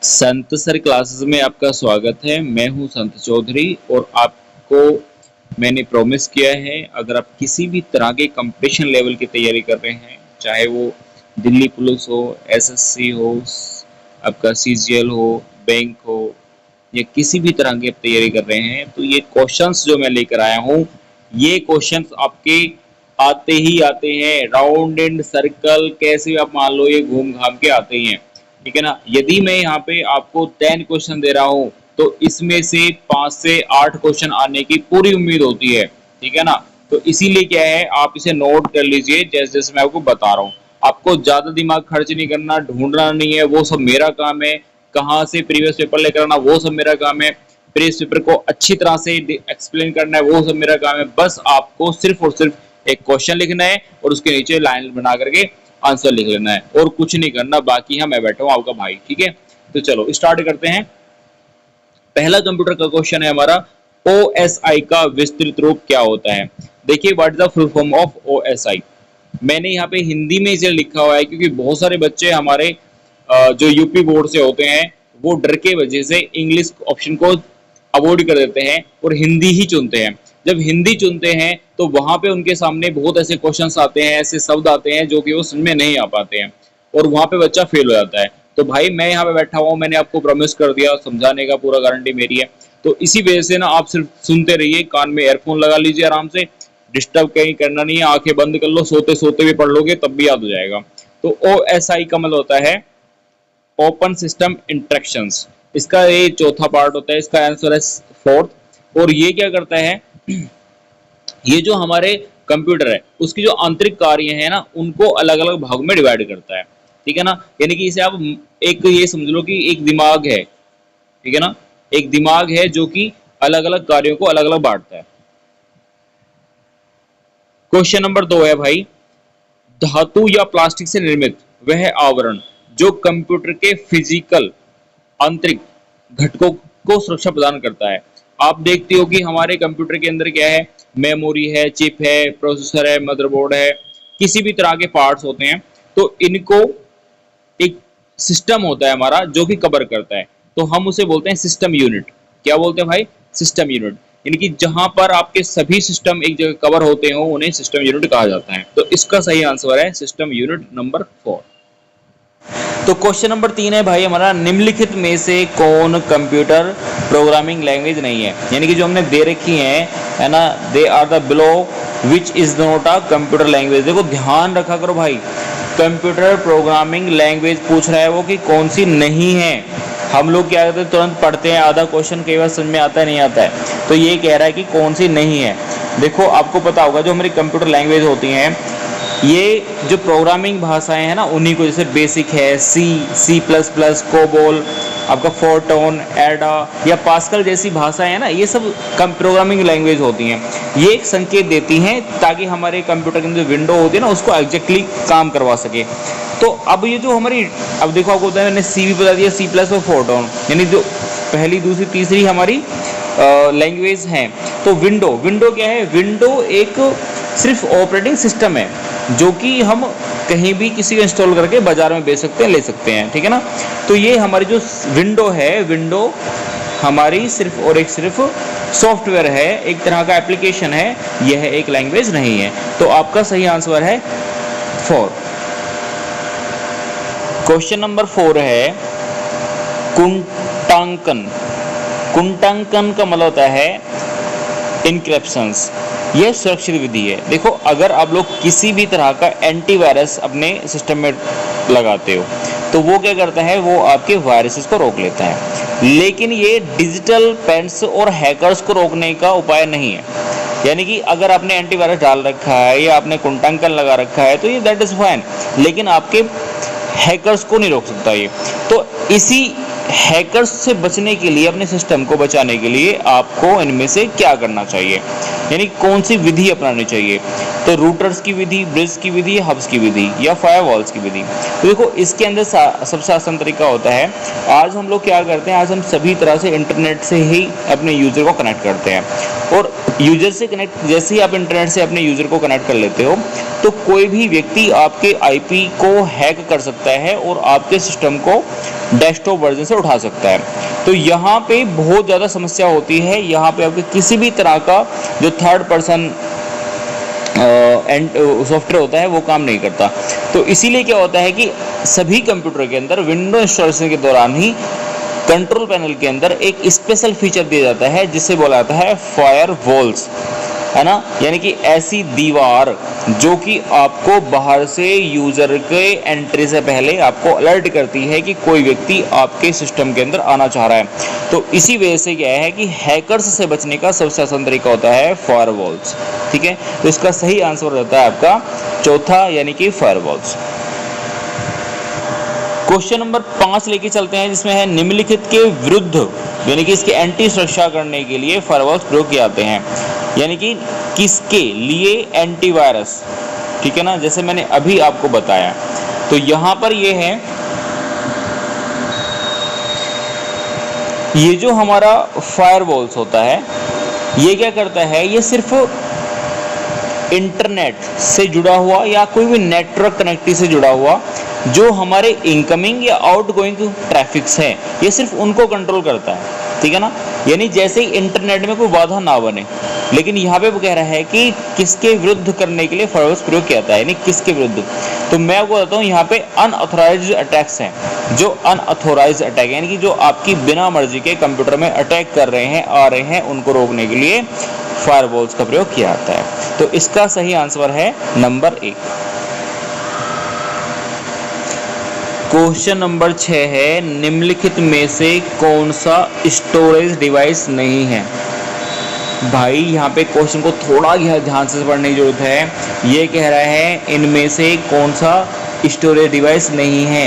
संत sir classes में आपका स्वागत है। मैं हूं संत चौधरी और आपको मैंने प्रॉमिस किया है, अगर आप किसी भी तरह के कंपटीशन लेवल की तैयारी कर रहे हैं, चाहे वो दिल्ली पुलिस हो, एसएससी हो, आपका सीजीएल हो, बैंक हो या किसी भी तरह की आप तैयारी कर रहे हैं, तो ये क्वेश्चंस जो मैं लेकर आया हूँ, ये क्वेश्चंस आपके आते ही आते हैं। राउंड एंड सर्कल कैसे भी आप मान लो, ये घूम घाम के आते ही हैं। ठीक है ना। यदि मैं यहाँ पे आपको 10 क्वेश्चन दे रहा हूँ तो इसमें से 5 से 8 क्वेश्चन आने की पूरी उम्मीद होती है। ठीक है ना। तो इसीलिए क्या है, आप इसे नोट कर लीजिए जैसे जैसे मैं आपको बता रहा हूँ। आपको ज्यादा दिमाग खर्च नहीं करना, ढूंढना नहीं है, वो सब मेरा काम है। कहाँ से प्रीवियस पेपर लेकर आना, वो सब मेरा काम है। प्रीवियस पेपर को अच्छी तरह से एक्सप्लेन करना है, वो सब मेरा काम है। बस आपको सिर्फ और सिर्फ एक क्वेश्चन लिखना है और उसके नीचे लाइन बना करके आंसर लिख लेना है और कुछ नहीं करना। बाकी मैं बैठा हूँ आपका भाई। ठीक है, तो चलो स्टार्ट करते हैं। पहला कंप्यूटर का क्वेश्चन है हमारा, OSI का विस्तृत रूप क्या होता है। देखिए, what is the full form of OSI। मैंने यहाँ पे हिंदी में इसे लिखा हुआ है क्योंकि बहुत सारे बच्चे हमारे जो यूपी बोर्ड से होते हैं वो डर के वजह से इंग्लिश ऑप्शन को अवॉइड कर देते हैं और हिंदी ही चुनते हैं। जब हिंदी चुनते हैं तो वहां पे उनके सामने बहुत ऐसे क्वेश्चंस आते हैं, ऐसे शब्द आते हैं जो कि वो समझ में नहीं आ पाते हैं और वहां पे बच्चा फेल हो जाता है। तो भाई मैं यहाँ पे बैठा हुआ हूँ, मैंने आपको प्रॉमिस कर दिया, समझाने का पूरा गारंटी मेरी है। तो इसी वजह से ना आप सिर्फ सुनते रहिए, कान में एयरफोन लगा लीजिए, आराम से डिस्टर्ब कहीं करना नहीं है, आंखें बंद कर लो, सोते सोते भी पढ़ लोगे तब भी याद हो जाएगा। तो OSI का मतलब होता है ओपन सिस्टम इंस्ट्रक्शंस। इसका ये चौथा पार्ट होता है, इसका आंसर है फोर्थ। और ये क्या करता है, ये जो हमारे कंप्यूटर है उसकी जो आंतरिक कार्य है ना, उनको अलग अलग भागों में डिवाइड करता है। ठीक है ना। यानी कि इसे आप एक ये समझ लो कि एक दिमाग है। ठीक है ना, एक दिमाग है जो कि अलग अलग कार्यों को अलग अलग बांटता है। क्वेश्चन नंबर 2 है भाई, धातु या प्लास्टिक से निर्मित वह आवरण जो कंप्यूटर के फिजिकल आंतरिक घटकों को सुरक्षा प्रदान करता है। आप देखते हो कि हमारे कंप्यूटर के अंदर क्या है, मेमोरी है, चिप है, प्रोसेसर है, मदरबोर्ड है, किसी भी तरह के पार्ट्स होते हैं। तो इनको एक सिस्टम होता है हमारा जो कि कवर करता है, तो हम उसे बोलते हैं सिस्टम यूनिट। क्या बोलते हैं भाई, सिस्टम यूनिट। यानी कि जहां पर आपके सभी सिस्टम एक जगह कवर होते हो उन्हें सिस्टम यूनिट कहा जाता है। तो इसका सही आंसर है सिस्टम यूनिट नंबर 4। तो क्वेश्चन नंबर 3 है भाई हमारा, निम्नलिखित में से कौन कंप्यूटर प्रोग्रामिंग लैंग्वेज नहीं है। यानी कि जो हमने दे रखी है ना, they are the below which is not a computer language. देखो ध्यान रखा करो भाई, कंप्यूटर प्रोग्रामिंग लैंग्वेज पूछ रहा है वो कि कौन सी नहीं है। हम लोग क्या करते हैं, तुरंत पढ़ते हैं, आधा क्वेश्चन कई बार समझ में आता है नहीं आता है। तो ये कह रहा है कि कौन सी नहीं है। देखो आपको पता होगा जो हमारी कंप्यूटर लैंग्वेज होती हैं, ये जो प्रोग्रामिंग भाषाएं हैं ना उन्हीं को, जैसे बेसिक है, सी प्लस प्लस, कोबोल, आपका फोर्टोन, एडा या पास्कल जैसी भाषाएं हैं ना, ये सब प्रोग्रामिंग लैंग्वेज होती हैं। ये एक संकेत देती हैं ताकि हमारे कंप्यूटर की जो विंडो होती है ना उसको एग्जैक्टली काम करवा सके। तो अब ये जो हमारी, अब देखो आपको बताया मैंने सी भी बता दिया, सी प्लस और फोर्टोन, यानी जो पहली दूसरी तीसरी हमारी लैंग्वेज हैं। तो विंडो क्या है, विंडो एक सिर्फ ऑपरेटिंग सिस्टम है जो कि हम कहीं भी किसी को इंस्टॉल करके बाजार में बेच सकते हैं, ले सकते हैं। ठीक है ना। तो ये हमारी जो विंडो है, विंडो हमारी सिर्फ और एक सिर्फ सॉफ्टवेयर है, एक तरह का एप्लीकेशन है, यह एक लैंग्वेज नहीं है। तो आपका सही आंसर है 4। क्वेश्चन नंबर 4 है, कुंटांकन। कुंटांकन का मतलब होता है इनक्रिप्शंस। यह सुरक्षित विधि है। देखो अगर आप लोग किसी भी तरह का एंटीवायरस अपने सिस्टम में लगाते हो तो वो क्या करता है, वो आपके वायरसेस को रोक लेता है। लेकिन ये डिजिटल पेंट्स और हैकर्स को रोकने का उपाय नहीं है। यानी कि अगर आपने एंटीवायरस डाल रखा है या आपने कुंटांकन लगा रखा है तो ये दैट इज फाइन, लेकिन आपके हैकर्स को नहीं रोक सकता ये। तो इसी हैकर्स से बचने के लिए, अपने सिस्टम को बचाने के लिए आपको इनमें से क्या करना चाहिए, यानी कौन सी विधि अपनानी चाहिए। तो रूटर्स की विधि, ब्रिज की विधि, हब्स की विधि या फायरवॉल्स की विधि। तो देखो इसके अंदर सबसे आसान तरीका होता है, आज हम लोग क्या करते हैं, आज हम सभी तरह से इंटरनेट से ही अपने यूजर को कनेक्ट करते हैं और यूजर से कनेक्ट, जैसे ही आप इंटरनेट से अपने यूजर को कनेक्ट कर लेते हो तो कोई भी व्यक्ति आपके आईपी को हैक कर सकता है और आपके सिस्टम को डेस्कटॉप वर्जन से उठा सकता है। तो यहाँ पे बहुत ज़्यादा समस्या होती है, यहाँ पे आपके किसी भी तरह का जो थर्ड पर्सन सॉफ्टवेयर होता है वो काम नहीं करता। तो इसीलिए क्या होता है कि सभी कंप्यूटर के अंदर विंडो इंस्टॉलेशन के दौरान ही कंट्रोल पैनल के अंदर एक स्पेशल फीचर दिया जाता है जिसे बोला जाता है फायरवॉल्स, है ना, यानी कि ऐसी दीवार जो कि आपको बाहर से यूजर के एंट्री से पहले आपको अलर्ट करती है कि कोई व्यक्ति आपके सिस्टम के अंदर आना चाह रहा है। तो इसी वजह से क्या है कि हैकर्स से बचने का सबसे आसान तरीका होता है फायरवॉल्स। ठीक है, तो इसका सही आंसर रहता है आपका चौथा, यानी कि फायरवॉल्स। क्वेश्चन नंबर 5 लेके चलते हैं, जिसमें है निम्नलिखित के विरुद्ध यानी कि इसके एंटी सुरक्षा करने के लिए फायरवॉल्स प्रयोग किए जाते हैं, यानी कि किसके लिए एंटीवायरस। ठीक है ना, जैसे मैंने अभी आपको बताया। तो यहाँ पर ये है, ये जो हमारा फायरवॉल्स होता है ये क्या करता है, ये सिर्फ इंटरनेट से जुड़ा हुआ या कोई भी नेटवर्क कनेक्टिविटी से जुड़ा हुआ जो हमारे इनकमिंग या आउटगोइंग ट्रैफिक्स हैं ये सिर्फ उनको कंट्रोल करता है। ठीक है ना, यानी जैसे ही इंटरनेट में कोई बाधा ना बने। लेकिन यहाँ पे वो कह रहा है कि किसके विरुद्ध करने के लिए फायरवॉल्स प्रयोग किया जाता है, यानी किसके विरुद्ध। तो मैं आपको बताता हूँ, यहाँ पे अनऑथोराइज्ड अटैक्स हैं। जो अनऑथोराइज्ड अटैक यानी कि जो आपकी बिना मर्जी के कंप्यूटर में अटैक कर रहे हैं, आ रहे हैं, उनको रोकने के लिए फायरवॉल्स का प्रयोग किया जाता है। तो इसका सही आंसर है नंबर 1। क्वेश्चन नंबर 6 है, निम्नलिखित में से कौन सा स्टोरेज डिवाइस नहीं है। भाई यहाँ पे क्वेश्चन को थोड़ा ध्यान से पढ़ने की जरूरत है। ये कह रहा है इनमें से कौन सा स्टोरेज डिवाइस नहीं है,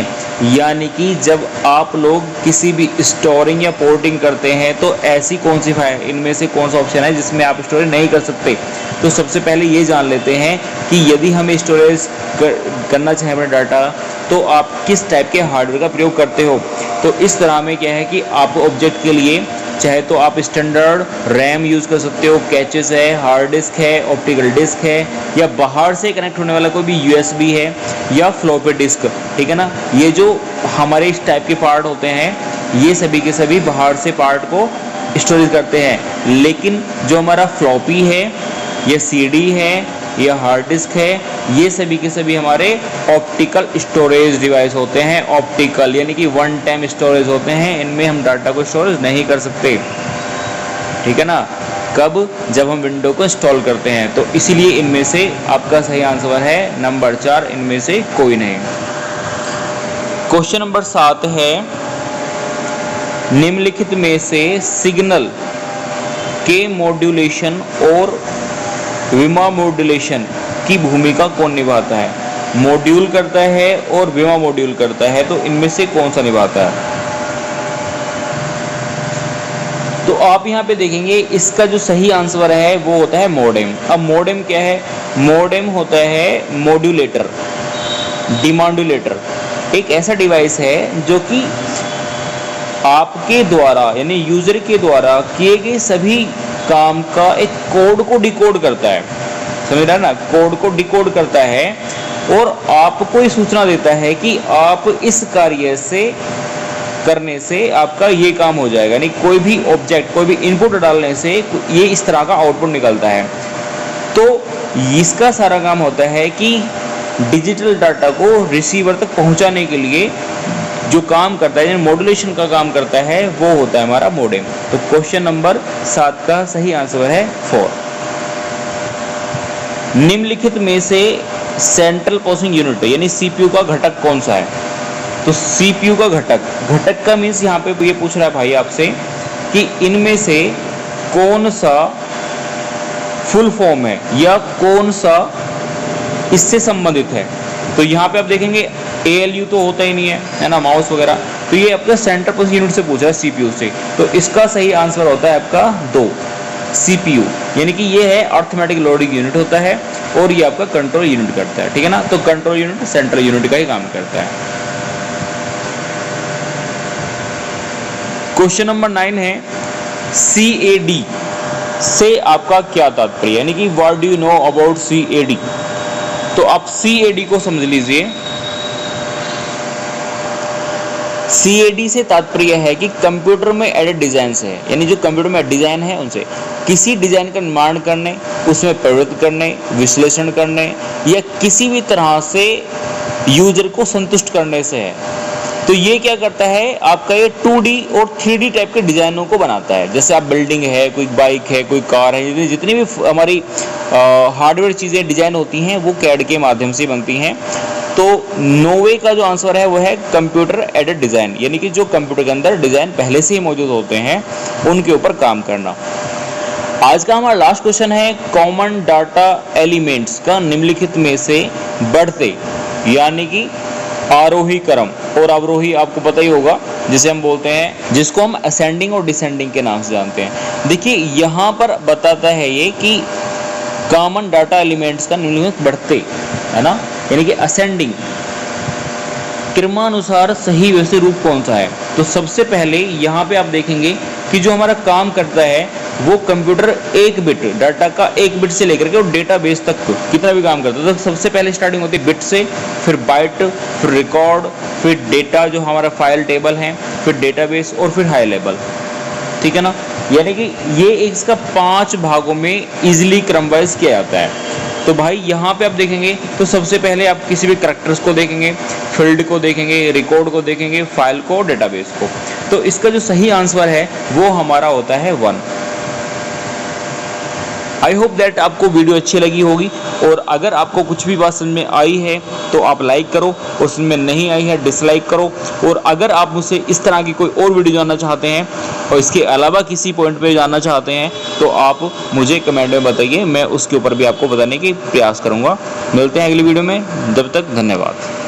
यानी कि जब आप लोग किसी भी स्टोरिंग या पोर्टिंग करते हैं तो ऐसी कौन सी फाइल, इनमें से कौन सा ऑप्शन है जिसमें आप स्टोरेज नहीं कर सकते। तो सबसे पहले ये जान लेते हैं कि यदि हम स्टोरेज करना चाहें अपना डाटा तो आप किस टाइप के हार्डवेयर का प्रयोग करते हो। तो इस तरह में क्या है कि आप ऑब्जेक्ट के लिए चाहे तो आप स्टैंडर्ड रैम यूज़ कर सकते हो, कैचेस है, हार्ड डिस्क है, ऑप्टिकल डिस्क है, या बाहर से कनेक्ट होने वाला कोई भी यूएसबी है या फ्लॉपी डिस्क। ठीक है ना, ये जो हमारे इस टाइप के पार्ट होते हैं ये सभी के सभी बाहर से पार्ट को स्टोरेज करते हैं। लेकिन जो हमारा फ्लॉपी है या सीडी है या हार्ड डिस्क है, ये सभी के सभी हमारे ऑप्टिकल स्टोरेज डिवाइस होते हैं। ऑप्टिकल यानी कि वन टाइम स्टोरेज होते हैं, इनमें हम डाटा को स्टोरेज नहीं कर सकते। ठीक है ना, कब, जब हम विंडो को इंस्टॉल करते हैं। तो इसीलिए इनमें से आपका सही आंसर है नंबर 4, इनमें से कोई नहीं। क्वेश्चन नंबर 7 है, निम्नलिखित में से सिग्नल के मॉड्यूलेशन और विमा मॉड्यूलेशन की भूमिका कौन निभाता है। मॉड्यूल करता है और विमा मॉड्यूल करता है, तो इनमें से कौन सा निभाता है। तो आप यहाँ पे देखेंगे इसका जो सही आंसर है वो होता है मॉडेम। अब मॉडेम क्या है, मॉडेम होता है मॉड्यूलेटर, डिमॉड्यूलेटर। एक ऐसा डिवाइस है जो कि आपके द्वारा यानी यूजर के द्वारा किए गए सभी काम का एक कोड को डिकोड करता है। समझ रहा है ना, कोड को डिकोड करता है और आपको ये सूचना देता है कि आप इस कार्य से करने से आपका ये काम हो जाएगा। यानी कोई भी ऑब्जेक्ट, कोई भी इनपुट डालने से ये इस तरह का आउटपुट निकलता है। तो इसका सारा काम होता है कि डिजिटल डाटा को रिसीवर तक पहुंचाने के लिए जो काम करता है, मॉड्यूलेशन का काम करता है, वो होता है हमारा मॉडेम। तो क्वेश्चन नंबर 7 का सही आंसर है 4। निम्नलिखित में से सेंट्रल प्रोसेसिंग यूनिट यानी सीपीयू का घटक कौन सा है। तो सीपीयू का घटक का मीन्स यहाँ पे ये पूछ रहा है भाई आपसे कि इनमें से कौन सा फुल फॉर्म है या कौन सा इससे संबंधित है। तो यहाँ पे आप देखेंगे ALU तो होता ही नहीं है ना, माउस वगैरह। तो ये आपका सेंट्रल प्रोसेसिंग यूनिट से पूछ रहा है, CPU से। तो इसका सही आंसर होता है आपका 2, CPU, यानी कि ये है अर्थमेटिक लोडिंग यूनिट होता है और ये आपका कंट्रोल यूनिट करता है। ठीक है ना, तो कंट्रोल यूनिट सेंट्रल यूनिट का ही काम करता है। क्वेश्चन नंबर 9 है, CAD से आपका क्या तात्पर्य, यानी कि what do you know about CAD। तो आप CAD को समझ लीजिए। CAD से तात्पर्य है कि कंप्यूटर में एडेड डिजाइन से है, यानी जो कंप्यूटर में डिजाइन है उनसे किसी डिजाइन का निर्माण करने, उसमें प्रवृत्त करने, विश्लेषण करने या किसी भी तरह से यूजर को संतुष्ट करने से है। तो ये क्या करता है, आपका ये 2D और 3D टाइप के डिजाइनों को बनाता है। जैसे आप बिल्डिंग है, कोई बाइक है, कोई कार है, जितनी भी हमारी हार्डवेयर चीज़ें डिजाइन होती हैं वो CAD के माध्यम से बनती हैं। तो नोवे का जो आंसर है वो है कंप्यूटर एडेड डिजाइन, यानी कि जो कंप्यूटर के अंदर डिजाइन पहले से ही मौजूद होते हैं उनके ऊपर काम करना। आज का हमारा लास्ट क्वेश्चन है, कॉमन डाटा एलिमेंट्स का निम्नलिखित में से बढ़ते, यानी कि आरोही क्रम और अवरोही आपको पता ही होगा, जिसे हम बोलते हैं, जिसको हम असेंडिंग और डिसेंडिंग के नाम से जानते हैं। देखिए यहाँ पर बताता है ये कि कॉमन डाटा एलिमेंट्स का निम्नलिखित बढ़ते, है ना, यानी कि असेंडिंग क्रमानुसार सही वैसे रूप कौन सा है। तो सबसे पहले यहाँ पे आप देखेंगे कि जो हमारा काम करता है वो कंप्यूटर एक बिट डाटा का, एक बिट से लेकर के और डेटाबेस तक कितना भी काम करता है। तो सबसे पहले स्टार्टिंग होती है बिट से, फिर बाइट, फिर रिकॉर्ड, फिर डेटा जो हमारा फाइल टेबल है, फिर डेटाबेस और फिर हाई लेवल, ठीक है ना। यानी कि ये इसका 5 भागों में इजिली क्रमवाइज किया जाता है। तो भाई यहाँ पे आप देखेंगे तो सबसे पहले आप किसी भी करैक्टर्स को देखेंगे, फील्ड को देखेंगे, रिकॉर्ड को देखेंगे, फाइल को, डेटाबेस को। तो इसका जो सही आंसर है वो हमारा होता है 1। आई होप दैट आपको वीडियो अच्छी लगी होगी, और अगर आपको कुछ भी बात समझ में आई है तो आप लाइक करो, और समझ में नहीं आई है डिसलाइक करो। और अगर आप मुझसे इस तरह की कोई और वीडियो जानना चाहते हैं और इसके अलावा किसी पॉइंट पे जानना चाहते हैं तो आप मुझे कमेंट में बताइए, मैं उसके ऊपर भी आपको बताने की प्रयास करूँगा। मिलते हैं अगली वीडियो में, जब तक धन्यवाद।